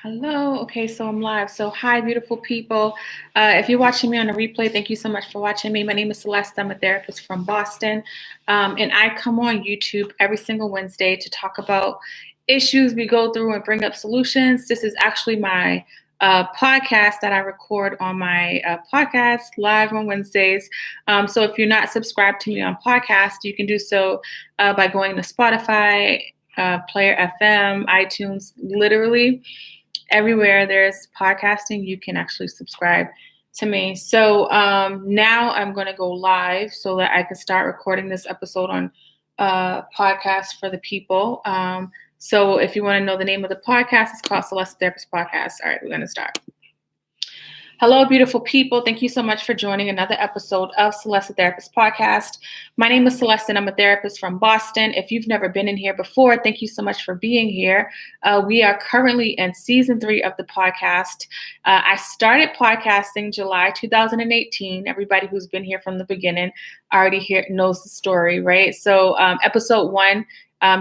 Hello. Okay, so I'm live. So, hi, beautiful people. If you're watching me on a replay, thank you so much for watching me. My name is Celeste. I'm a therapist from Boston. And I come on YouTube every single Wednesday to talk about issues we go through and bring up solutions. This is actually my podcast that I record on my podcast live on Wednesdays. So, if you're not subscribed to me on podcast, you can do so by going to Spotify, Player FM, iTunes, literally everywhere there's podcasting, you can actually subscribe to me. So now I'm going to go live so that I can start recording this episode on podcast for the people. So if you want to know the name of the podcast, it's called Celeste Therapist Podcast. All right, we're going to start. Hello, beautiful people. Thank you so much for joining another episode of Celeste Therapist Podcast. My name is Celeste, and I'm a therapist from Boston. If you've never been in here before, thank you so much for being here. We are currently in season 3 of the podcast. I started podcasting July 2018. Everybody who's been here from the beginning already knows the story, right? So episode 1,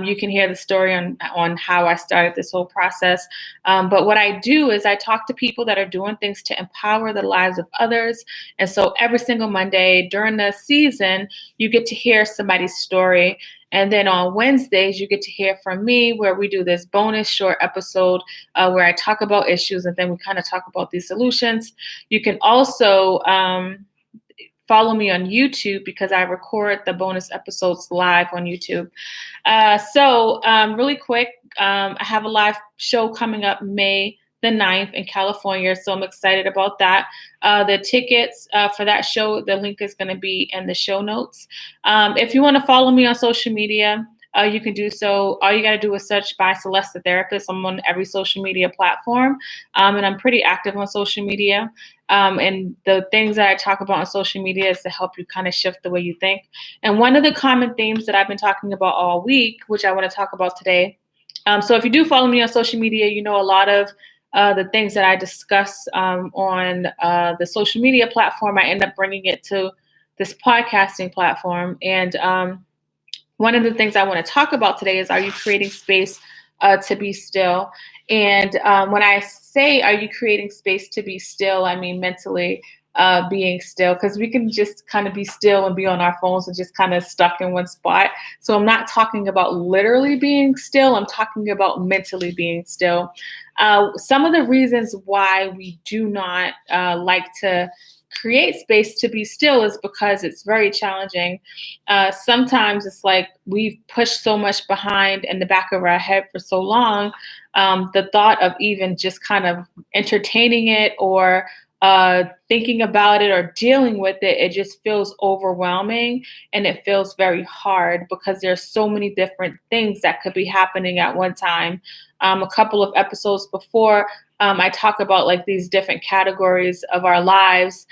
you can hear the story on how I started this whole process. But what I do is I talk to people that are doing things to empower the lives of others. And so every single Monday during the season, you get to hear somebody's story. And then on Wednesdays, you get to hear from me where we do this bonus short episode where I talk about issues and then we kind of talk about these solutions. You can also follow me on YouTube because I record the bonus episodes live on YouTube. So really quick, I have a live show coming up May the 9th in California. So I'm excited about that. The tickets for that show, the link is going to be in the show notes. If you want to follow me on social media, you can do so. All you got to do is search by Celeste the Therapist. I'm on every social media platform, and I'm pretty active on social media. And the things that I talk about on social media is to help you kind of shift the way you think. And one of the common themes that I've been talking about all week, which I want to talk about today. So if you do follow me on social media, you know a lot of the things that I discuss on the social media platform, I end up bringing it to this podcasting platform. And one of the things I want to talk about today is, are you creating space to be still? And when I say, are you creating space to be still, I mean mentally being still, because we can just kind of be still and be on our phones and just kind of stuck in one spot. So I'm not talking about literally being still. I'm talking about mentally being still. Some of the reasons why we do not like to create space to be still is because it's very challenging. Sometimes it's like we've pushed so much behind in the back of our head for so long. The thought of even just kind of entertaining it or thinking about it or dealing with it, it just feels overwhelming and it feels very hard because there's so many different things that could be happening at one time. A couple of episodes before, I talk about like these different categories of our lives.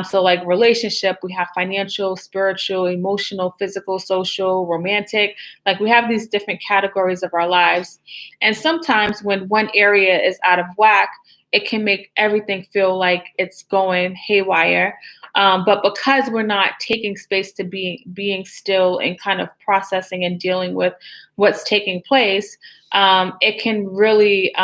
So like relationship, we have financial, spiritual, emotional, physical, social, romantic. Like we have these different categories of our lives. And sometimes when one area is out of whack, it can make everything feel like it's going haywire. But because we're not taking space to being still and kind of processing and dealing with what's taking place, it can really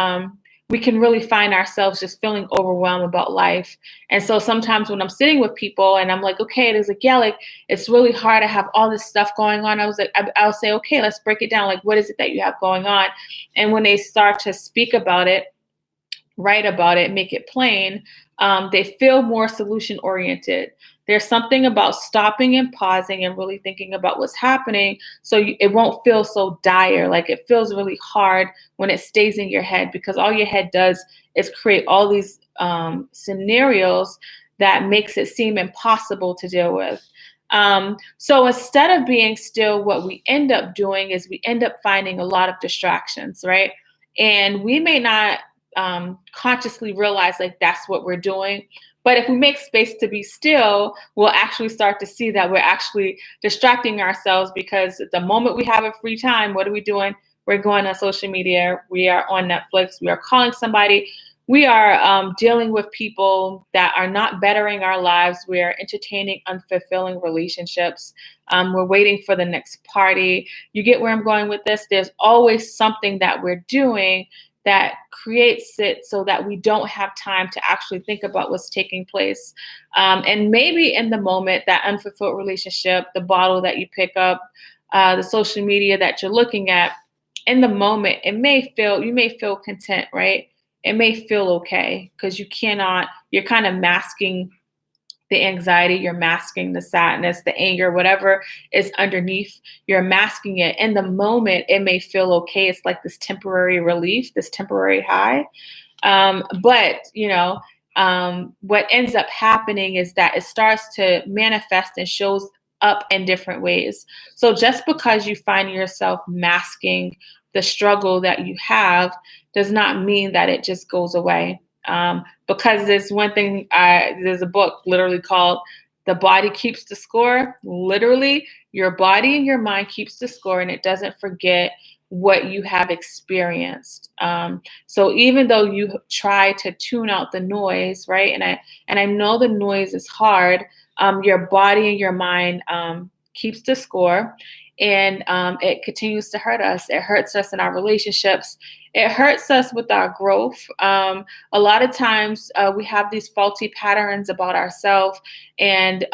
we can really find ourselves just feeling overwhelmed about life. And so sometimes when I'm sitting with people and I'm like, okay, it is like, yeah, like it's really hard. I have all this stuff going on. I'll say, okay, let's break it down. Like, what is it that you have going on? And when they start to speak about it, write about it, make it plain, they feel more solution oriented. There's something about stopping and pausing and really thinking about what's happening so it won't feel so dire. Like it feels really hard when it stays in your head because all your head does is create all these scenarios that makes it seem impossible to deal with. So instead of being still, what we end up doing is we end up finding a lot of distractions, right? And we may not consciously realize like that's what we're doing. But if we make space to be still, we'll actually start to see that we're actually distracting ourselves because at the moment we have a free time, what are we doing? We're going on social media. We are on Netflix. We are calling somebody. We are dealing with people that are not bettering our lives. We are entertaining unfulfilling relationships. We're waiting for the next party. You get where I'm going with this? There's always something that we're doing that creates it so that we don't have time to actually think about what's taking place. And maybe in the moment, that unfulfilled relationship, the bottle that you pick up, the social media that you're looking at, in the moment, you may feel content, right? It may feel okay because you're kind of masking the anxiety, you're masking the sadness, the anger, whatever is underneath, you're masking it. In the moment, it may feel okay. It's like this temporary relief, this temporary high. But what ends up happening is that it starts to manifest and shows up in different ways. So just because you find yourself masking the struggle that you have does not mean that it just goes away. Because there's a book literally called The Body Keeps the Score. Literally, your body and your mind keeps the score, and it doesn't forget what you have experienced. So even though you try to tune out the noise, right? And I know the noise is hard. Your body and your mind keeps the score, and it continues to hurt us. It hurts us in our relationships. It hurts us with our growth. A lot of times we have these faulty patterns about ourselves, and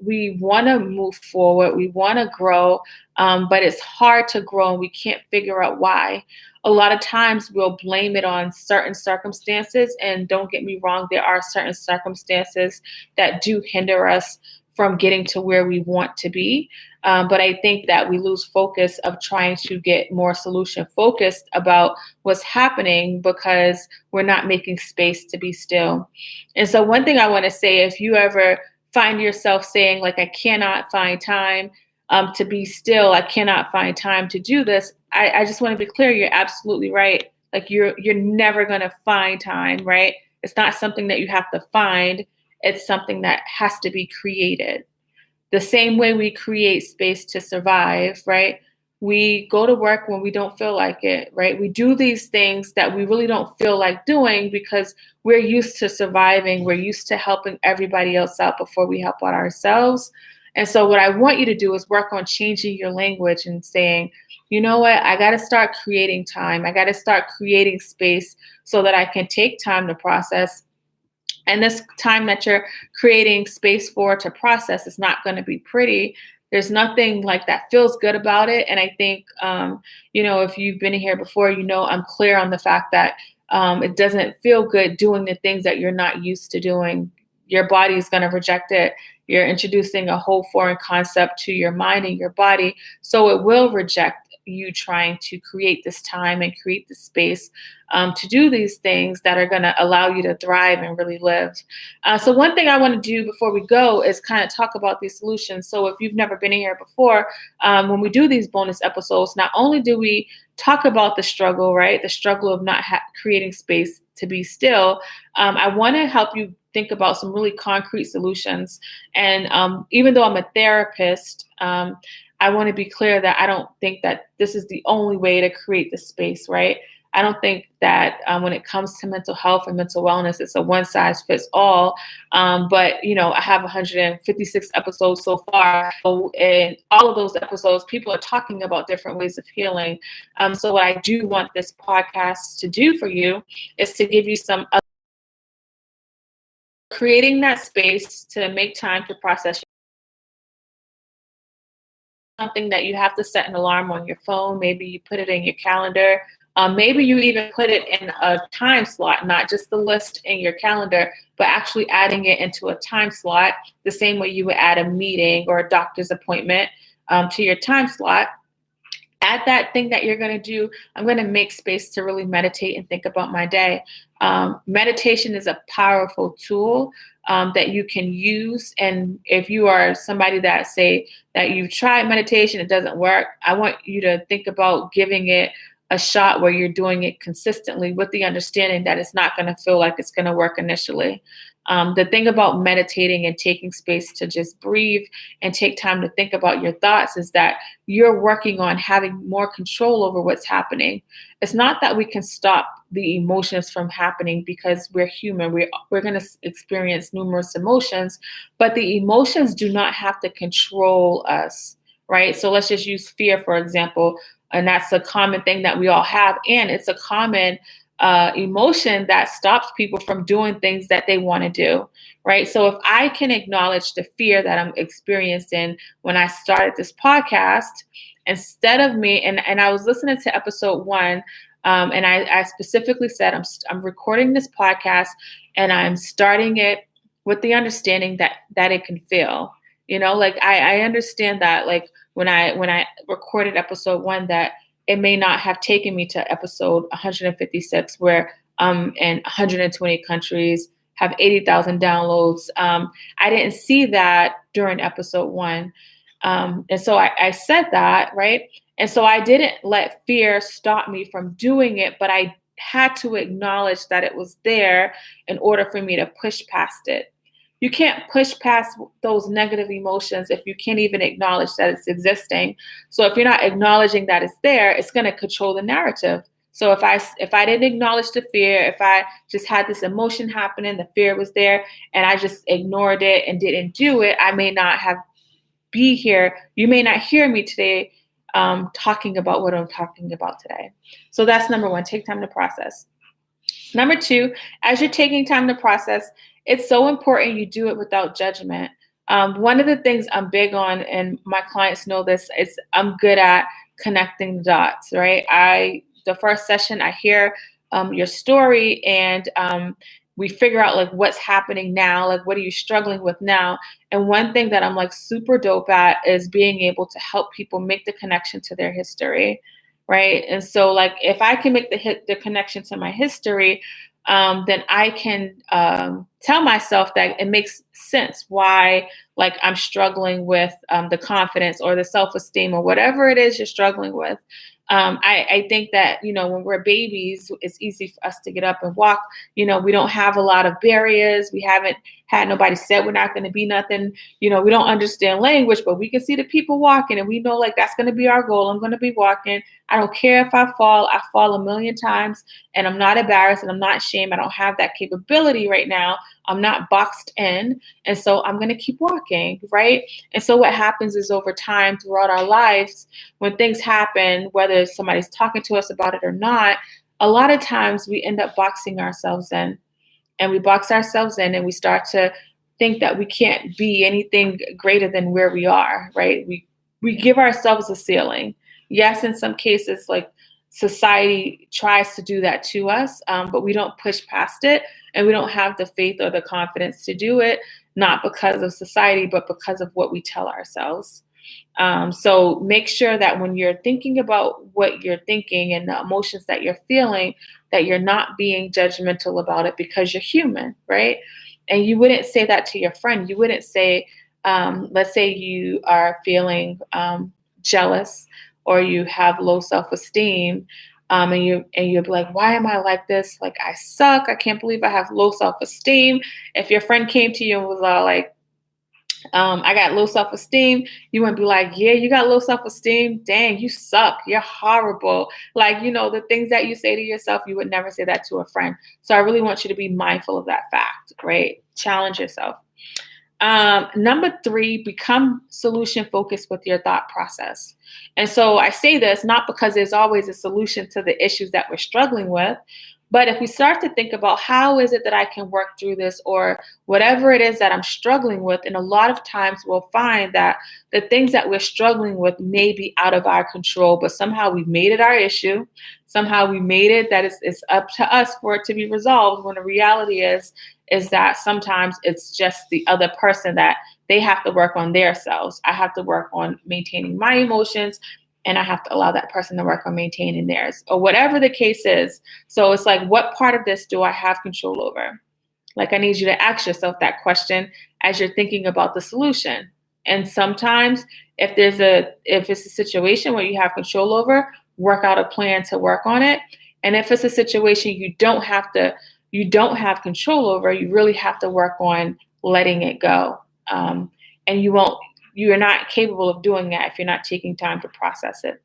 we want to move forward. We want to grow, but it's hard to grow, and we can't figure out why. A lot of times we'll blame it on certain circumstances, and don't get me wrong, there are certain circumstances that do hinder us from getting to where we want to be. But I think that we lose focus of trying to get more solution focused about what's happening because we're not making space to be still. And so one thing I want to say, if you ever find yourself saying, like, I cannot find time to be still, I cannot find time to do this, I just want to be clear, you're absolutely right. Like you're never going to find time, right? It's not something that you have to find. It's something that has to be created. The same way we create space to survive, right? We go to work when we don't feel like it, right? We do these things that we really don't feel like doing because we're used to surviving. We're used to helping everybody else out before we help out ourselves. And so what I want you to do is work on changing your language and saying, you know what, I got to start creating time. I got to start creating space so that I can take time to process. And this time that you're creating space for to process is not going to be pretty. There's nothing like that feels good about it. And I think, if you've been here before, I'm clear on the fact that it doesn't feel good doing the things that you're not used to doing. Your body is going to reject it. You're introducing a whole foreign concept to your mind and your body. So it will reject you trying to create this time and create the space to do these things that are going to allow you to thrive and really live. So one thing I want to do before we go is kind of talk about these solutions. So if you've never been in here before, when we do these bonus episodes, not only do we talk about the struggle, right? The struggle of not creating space to be still. I want to help you think about some really concrete solutions. And even though I'm a therapist, I want to be clear that I don't think that this is the only way to create the space, right? I don't think that when it comes to mental health and mental wellness, it's a one size fits all. But I have 156 episodes so far. In all of those episodes, people are talking about different ways of healing. So what I do want this podcast to do for you is to give you some creating that space to make time to process something that you have to set an alarm on your phone. Maybe you put it in your calendar. Maybe you even put it in a time slot, not just the list in your calendar, but actually adding it into a time slot, the same way you would add a meeting or a doctor's appointment to your time slot. Add that thing that you're going to do. I'm going to make space to really meditate and think about my day. Meditation is a powerful tool that you can use. And if you are somebody that say that you've tried meditation, it doesn't work, I want you to think about giving it a shot where you're doing it consistently with the understanding that it's not going to feel like it's going to work initially. The thing about meditating and taking space to just breathe and take time to think about your thoughts is that you're working on having more control over what's happening. It's not that we can stop the emotions from happening because we're human. We're going to experience numerous emotions, but the emotions do not have to control us, right? So let's just use fear, for example. And that's a common thing that we all have. And it's a common emotion that stops people from doing things that they want to do, right? So if I can acknowledge the fear that I'm experiencing when I started this podcast, instead of me, and I was listening to episode one, and I specifically said, I'm recording this podcast and I'm starting it with the understanding that it can fail. Like I understand that, like when I recorded episode one, that it may not have taken me to episode 156 where in 120 countries, have 80,000 downloads. I didn't see that during episode one. And so I said that, right? And so I didn't let fear stop me from doing it, but I had to acknowledge that it was there in order for me to push past it. You can't push past those negative emotions if you can't even acknowledge that it's existing. So if you're not acknowledging that it's there, it's going to control the narrative. So if I didn't acknowledge the fear, if I just had this emotion happening, the fear was there, and I just ignored it and didn't do it, I may not be here. You may not hear me today talking about what I'm talking about today. So that's number one, take time to process. Number two, as you're taking time to process, it's so important you do it without judgment. One of the things I'm big on, and my clients know this, is I'm good at connecting the dots, right? The first session, I hear your story, and we figure out like what's happening now, like what are you struggling with now? And one thing that I'm like super dope at is being able to help people make the connection to their history, right? And so like if I can make the connection to my history, then I can tell myself that it makes sense why like I'm struggling with the confidence or the self-esteem or whatever it is you're struggling with. I think that, when we're babies, it's easy for us to get up and walk. We don't have a lot of barriers. We haven't had nobody said we're not going to be nothing. We don't understand language, but we can see the people walking and we know like that's going to be our goal. I'm going to be walking. I don't care if I fall a million times and I'm not embarrassed and I'm not ashamed. I don't have that capability right now. I'm not boxed in. And so I'm going to keep walking, right? And so what happens is over time throughout our lives, when things happen, whether somebody's talking to us about it or not, a lot of times we end up boxing ourselves in. And we box ourselves in and we start to think that we can't be anything greater than where we are, right? We give ourselves a ceiling. Yes, in some cases, like society tries to do that to us, but we don't push past it and we don't have the faith or the confidence to do it, not because of society, but because of what we tell ourselves. So make sure that when you're thinking about what you're thinking and the emotions that you're feeling, that you're not being judgmental about it because you're human, right? And you wouldn't say that to your friend. You wouldn't say, let's say you are feeling jealous or you have low self-esteem, and you'll be like, why am I like this? Like I suck. I can't believe I have low self-esteem. If your friend came to you and was all like, I got low self-esteem, you wouldn't be like, yeah, you got low self-esteem. Dang, you suck. You're horrible. Like, the things that you say to yourself, you would never say that to a friend. So I really want you to be mindful of that fact, right? Challenge yourself. Number three, become solution focused with your thought process. And so I say this not because there's always a solution to the issues that we're struggling with, but if we start to think about how is it that I can work through this or whatever it is that I'm struggling with, and a lot of times we'll find that the things that we're struggling with may be out of our control, but somehow we've made it our issue. Somehow we made it that it's up to us for it to be resolved, when the reality is that sometimes it's just the other person that they have to work on their selves. I have to work on maintaining my emotions, and I have to allow that person to work on maintaining theirs, or whatever the case is. So it's like, what part of this do I have control over? Like, I need you to ask yourself that question as you're thinking about the solution. And sometimes if it's a situation where you have control over, work out a plan to work on it. And if it's a situation you don't have control over, you really have to work on letting it go. And you're not capable of doing that if you're not taking time to process it.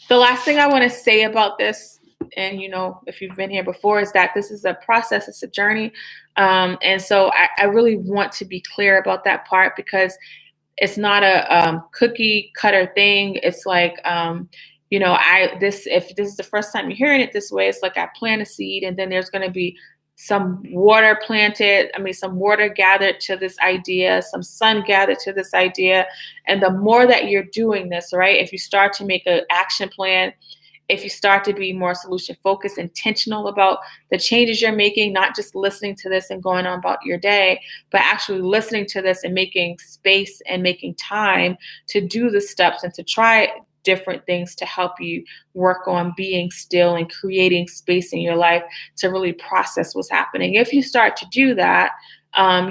The last thing I want to say about this, and if you've been here before, is that this is a process, it's a journey. And so I really want to be clear about that part, because it's not a cookie cutter thing. It's like, if this is the first time you're hearing it this way, it's like I plant a seed and then there's going to be some water some water gathered to this idea, some sun gathered to this idea. And the more that you're doing this, right, if you start to make an action plan, if you start to be more solution focused, intentional about the changes you're making, not just listening to this and going on about your day, but actually listening to this and making space and making time to do the steps and to try different things to help you work on being still and creating space in your life to really process what's happening. If you start to do that,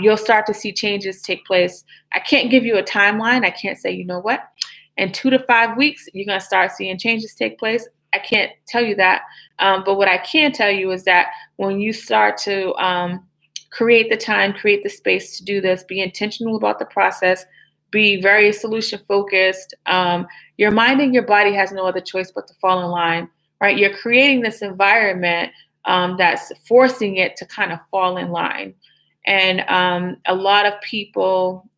you'll start to see changes take place. I can't give you a timeline. I can't say, in 2 to 5 weeks, you're going to start seeing changes take place. I can't tell you that. But what I can tell you is that when you start to create the time, create the space to do this, be intentional about the process, be very solution focused, your mind and your body has no other choice but to fall in line, right? You're creating this environment that's forcing it to kind of fall in line. And a lot of people,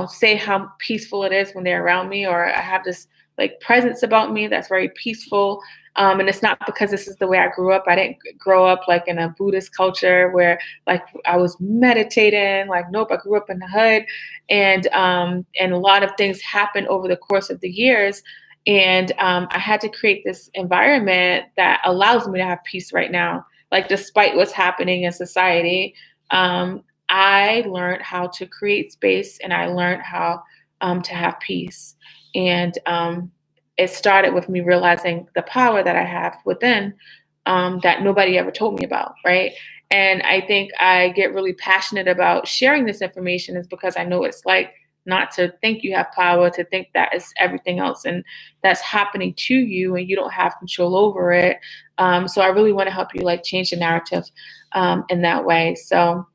say how peaceful it is when they're around me, or I have this like presence about me that's very peaceful. And it's not because this is the way I grew up. I didn't grow up like in a Buddhist culture where like I was meditating. Like, nope, I grew up in the hood, and a lot of things happened over the course of the years. And I had to create this environment that allows me to have peace right now. Like, despite what's happening in society, I learned how to create space, and I learned how to have peace. And it started with me realizing the power that I have within that nobody ever told me about, right? And I think I get really passionate about sharing this information is because I know what it's like not to think you have power, to think that is everything else and that's happening to you and you don't have control over it. So I really want to help you like change the narrative in that way. So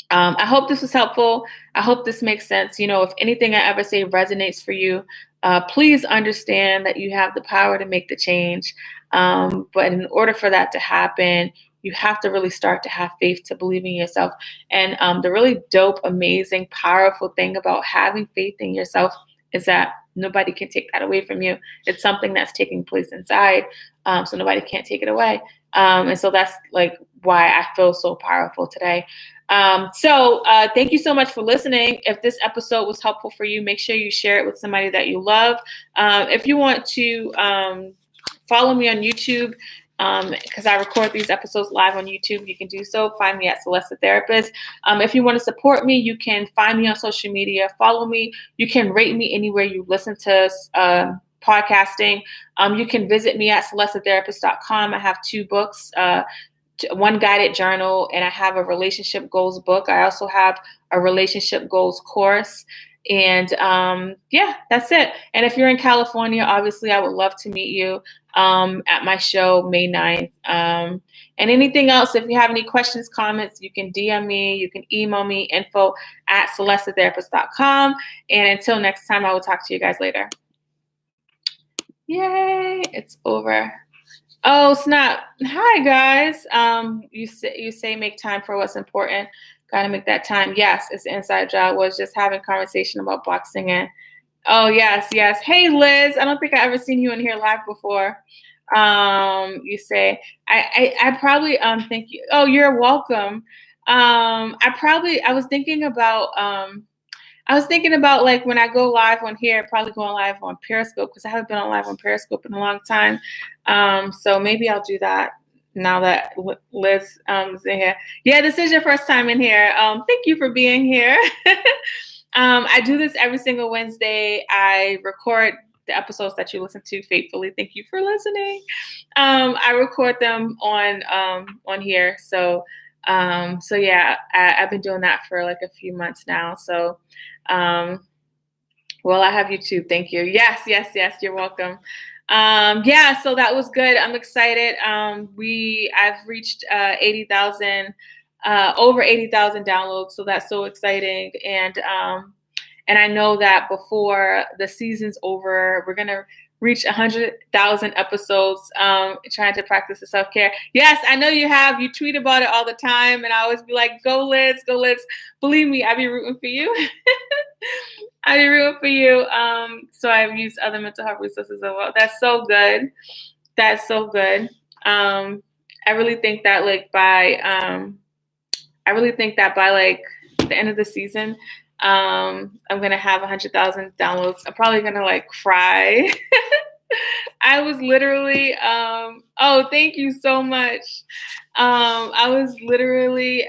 I hope this was helpful. I hope this makes sense. If anything I ever say resonates for you, please understand that you have the power to make the change. But in order for that to happen, you have to really start to have faith, to believe in yourself. And the really dope, amazing, powerful thing about having faith in yourself is that nobody can take that away from you. It's something that's taking place inside, so nobody can't take it away. And so that's like why I feel so powerful today. So thank you so much for listening. If this episode was helpful for you, make sure you share it with somebody that you love. If you want to follow me on YouTube, because I record these episodes live on YouTube, you can do so. Find me at Celeste Therapist. If you want to support me, you can find me on social media, follow me. You can rate me anywhere you listen to podcasting. You can visit me at celestetherapist.com. I have 2 books, one guided journal, and I have a relationship goals book. I also have a relationship goals course. And that's it. And if you're in California, obviously I would love to meet you at my show May 9th. And anything else, if you have any questions, comments, you can DM me, you can email me, info@celestetherapist.com. And until next time, I will talk to you guys later. Yay, it's over. Oh, snap. Hi, guys. You say make time for what's important. Got to make that time. Yes, it's an inside job. Was just having conversation about boxing. And oh, yes. Hey, Liz. I don't think I ever seen you in here live before. You say, I probably thank you. Oh, you're welcome. I was thinking about like when I go live on here, probably going live on Periscope, because I haven't been on live on Periscope in a long time. So maybe I'll do that now that Liz is in here. Yeah, this is your first time in here. Thank you for being here. I do this every single Wednesday. I record the episodes that you listen to faithfully. Thank you for listening. I record them on here. So yeah, I've been doing that for like a few months now. So, well, I have YouTube. Thank you. Yes. You're welcome. So that was good. I'm excited. I've reached 80,000, over 80,000 downloads. So that's so exciting. And I know that before the season's over, we're going to reach 100,000 episodes, trying to practice the self-care. Yes, I know you have. You tweet about it all the time. And I always be like, go Liz. Believe me, I be rooting for you. I did room for you. So I've used other mental health resources as well. That's so good. That's so good. Um, I really think that I really think that by like the end of the season, I'm gonna have 100,000 downloads. I'm probably gonna like cry. I was literally, oh, thank you so much. I was literally,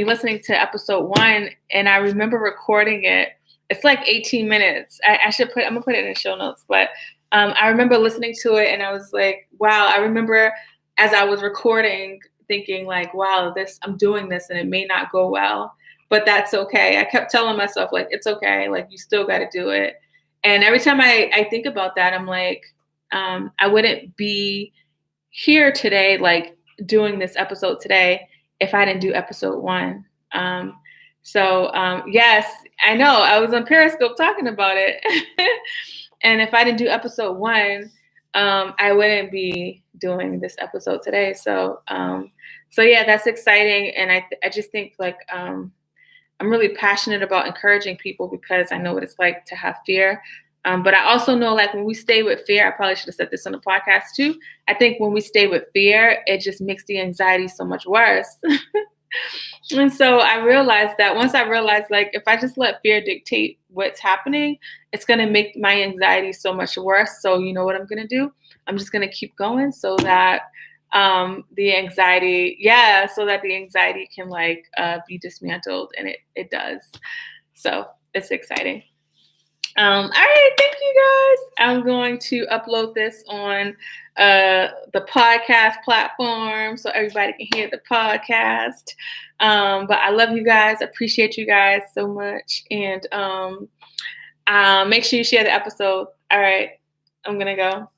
listening to episode 1, and I remember recording it. It's like 18 minutes. I'm gonna put it in the show notes, but I remember listening to it, and I was like, wow. I remember as I was recording, thinking like, wow, I'm doing this, and it may not go well, but that's okay. I kept telling myself like, it's okay. Like, you still got to do it. And every time I think about that, I'm like, I wouldn't be here today, like doing this episode today, if I didn't do episode 1. Yes, I know I was on Periscope talking about it. And if I didn't do episode 1, I wouldn't be doing this episode today. So yeah, that's exciting. And I just think like, I'm really passionate about encouraging people because I know what it's like to have fear. But I also know, like, when we stay with fear, I probably should have said this on the podcast too. I think when we stay with fear, it just makes the anxiety so much worse. And so I realized that once I realized, like, if I just let fear dictate what's happening, it's going to make my anxiety so much worse. So you know what I'm going to do? I'm just going to keep going so that the anxiety can like be dismantled, and it does. So it's exciting. All right, thank you guys. I'm going to upload this on the podcast platform so everybody can hear the podcast. But I love you guys. Appreciate you guys so much. And make sure you share the episode. All right, I'm going to go.